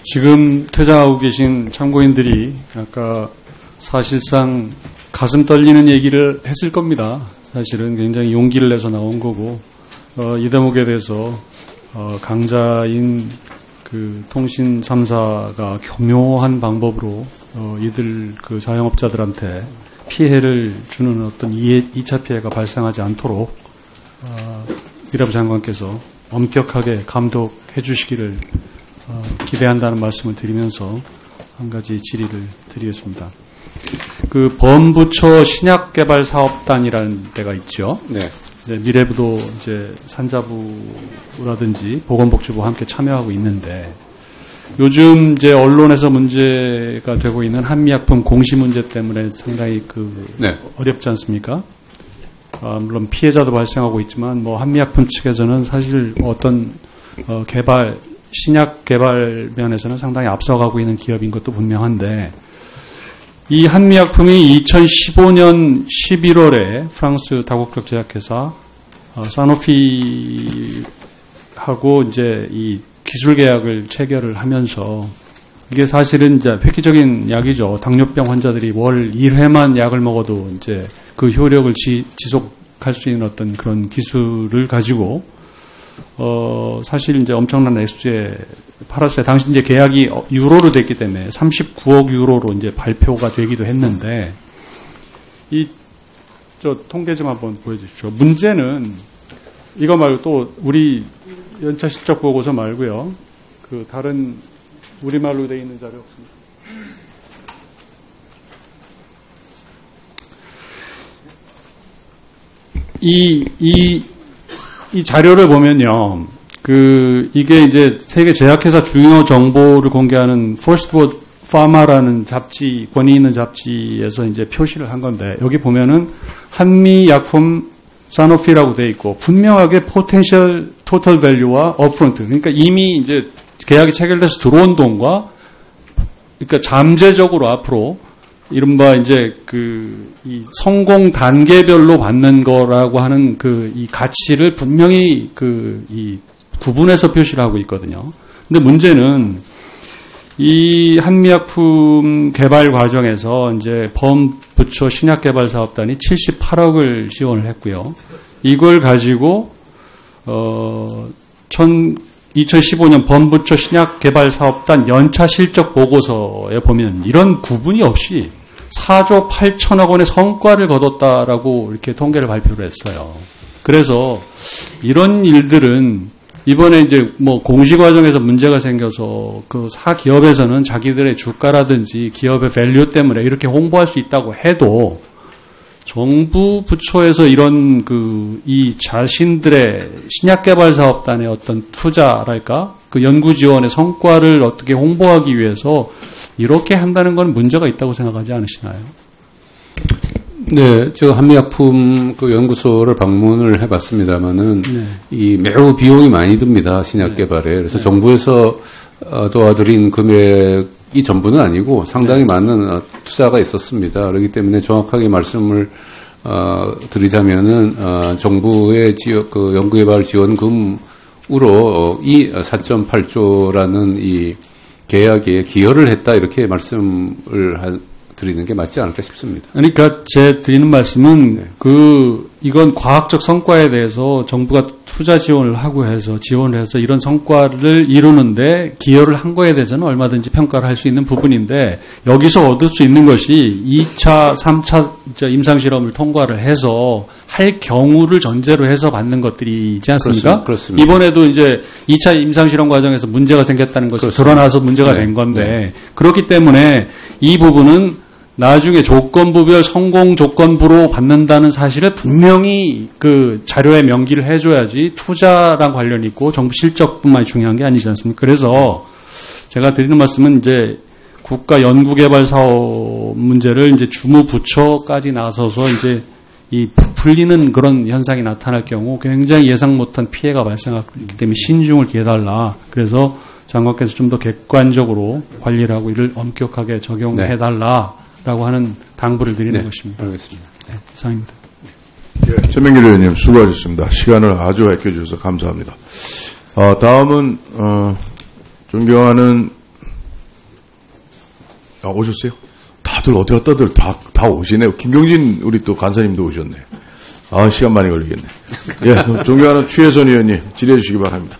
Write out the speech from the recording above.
지금 퇴장하고 계신 참고인들이 아까 사실상 가슴 떨리는 얘기를 했을 겁니다. 사실은 굉장히 용기를 내서 나온 거고, 이 대목에 대해서 강자인 그 통신 3사가 교묘한 방법으로 이들 그 자영업자들한테 피해를 주는 어떤 2차 피해가 발생하지 않도록 이라부 장관께서 엄격하게 감독해 주시기를 기대한다는 말씀을 드리면서 한 가지 질의를 드리겠습니다. 그 범부처 신약개발사업단이라는 데가 있죠. 네. 미래부도 이제 산자부라든지 보건복지부와 함께 참여하고 있는데, 요즘 이제 언론에서 문제가 되고 있는 한미약품 공시 문제 때문에 상당히 네. 어렵지 않습니까? 물론 피해자도 발생하고 있지만, 한미약품 측에서는 사실 어떤 신약 개발 면에서는 상당히 앞서가고 있는 기업인 것도 분명한데, 이 한미약품이 2015년 11월에 프랑스 다국적 제약회사 사노피하고 이제 이 기술 계약을 체결을 하면서, 이게 사실은 이제 획기적인 약이죠. 당뇨병 환자들이 월 1회만 약을 먹어도 이제 그 효력을 지속할 수 있는 어떤 그런 기술을 가지고 사실 이제 엄청난 액수에 팔았어요. 당시 이제 계약이 유로로 됐기 때문에 39억 유로로 이제 발표가 되기도 했는데, 저 통계 좀 한번 보여주십시오. 문제는 이거 말고 또 우리 연차 실적 보고서 말고요. 그 다른 우리말로 되어 있는 자료 없습니다. 이 자료를 보면요. 이게 이제 세계 제약회사 중요 정보를 공개하는 First World Pharma라는 잡지, 권위 있는 잡지에서 이제 표시를 한 건데, 여기 보면은 한미약품 사노피라고 돼 있고, 분명하게 Potential Total Value와 Upfront, 그러니까 이미 이제 계약이 체결돼서 들어온 돈과, 그러니까 잠재적으로 앞으로 이른바 이제 이 성공 단계별로 받는 거라고 하는 이 가치를 분명히 이 구분해서 표시를 하고 있거든요. 근데 문제는 이 한미약품 개발 과정에서 이제 범부처 신약개발사업단이 78억을 지원을 했고요. 이걸 가지고 2015년 범부처 신약개발사업단 연차 실적 보고서에 보면 이런 구분이 없이 4조 8천억 원의 성과를 거뒀다라고 이렇게 통계를 발표를 했어요. 그래서 이런 일들은 이번에 이제 공시 과정에서 문제가 생겨서 그 사기업에서는 자기들의 주가라든지 기업의 밸류 때문에 이렇게 홍보할 수 있다고 해도, 정부 부처에서 이런 이 자신들의 신약개발사업단의 어떤 투자랄까, 그 연구 지원의 성과를 어떻게 홍보하기 위해서 이렇게 한다는 건 문제가 있다고 생각하지 않으시나요? 네, 저 한미약품 연구소를 방문을 해봤습니다만은, 네. 이 매우 비용이 많이 듭니다, 신약 개발에. 그래서 네. 정부에서 도와드린 금액이 전부는 아니고 상당히 네. 많은 투자가 있었습니다. 그렇기 때문에 정확하게 말씀을 드리자면은 정부의 연구개발 지원금으로 이 4.8조라는 이 계약에 기여를 했다, 이렇게 말씀을 드리는 게 맞지 않을까 싶습니다. 그러니까 제 드리는 말씀은 네. 이건 과학적 성과에 대해서 정부가 투자 지원을 하고 해서 지원을 해서 이런 성과를 이루는데 기여를 한 거에 대해서는 얼마든지 평가를 할 수 있는 부분인데, 여기서 얻을 수 있는 것이 2차, 3차 임상실험을 통과를 해서 할 경우를 전제로 해서 받는 것들이지 않습니까? 그렇습니다. 이번에도 이제 2차 임상실험 과정에서 문제가 생겼다는 것이 그렇습니다. 드러나서 문제가 네. 된 건데 네. 그렇기 때문에 이 부분은 나중에 조건부별 성공 조건부로 받는다는 사실을 분명히 그 자료에 명기를 해줘야지 투자랑 관련이 있고 정부 실적뿐만이 중요한 게 아니지 않습니까? 그래서 제가 드리는 말씀은 이제 국가 연구개발 사업 문제를 이제 주무부처까지 나서서 이제 이 풀리는 그런 현상이 나타날 경우 굉장히 예상 못한 피해가 발생하기 때문에 신중을 기해달라. 그래서 장관께서 좀 더 객관적으로 관리를 하고 이를 엄격하게 적용해달라. 네. 라고 하는 당부를 드리는 네, 것입니다. 알겠습니다. 네, 이상입니다. 예, 전명길 의원님 수고하셨습니다. 시간을 아주 아껴주셔서 감사합니다. 다음은 존경하는 아, 오셨어요? 다들 어디 갔다들 다 오시네요. 김경진 우리 또 간사님도 오셨네. 아, 시간 많이 걸리겠네. 예, 존경하는 추혜선 의원님 질의해 주시기 바랍니다.